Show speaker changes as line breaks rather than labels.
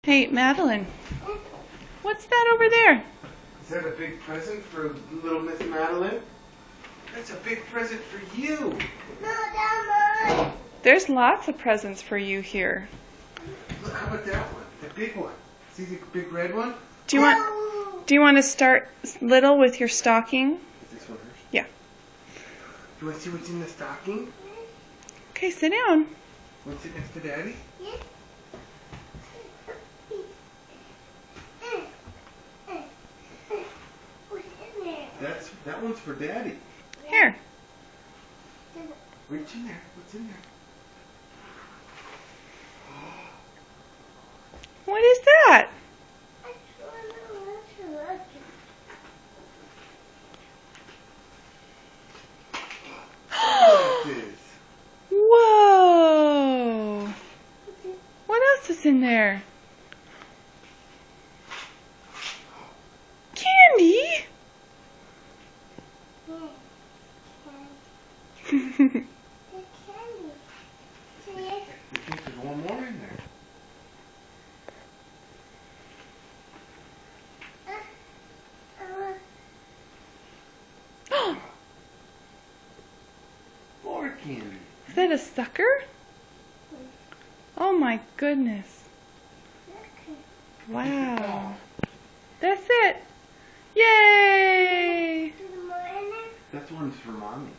Hey, Madeline, what's that over there?
Is that a big present for little Miss Madeline? That's a big present for you.
No, that's mine.
There's lots of presents for you here.
Look, how about that one? The big one. See the big red one?
Do you want to start little with your stocking?
Is this one hers?
Yeah.
You want to see what's in the stocking?
Okay, sit down.
Want to sit next to Daddy?
Yeah. What's in there?
That one's for Daddy.
Here.
Reach in there. What's in there?
What is that?
I just want to look.
Sunglasses.
Whoa! What else is in there? Candy?
Yeah. Candy. The candy. See it?
I think there's one more in there. More candy.
Is that a sucker? Oh my goodness. Wow. That's it. Yay!
Is there more in there?
That one's for Mommy.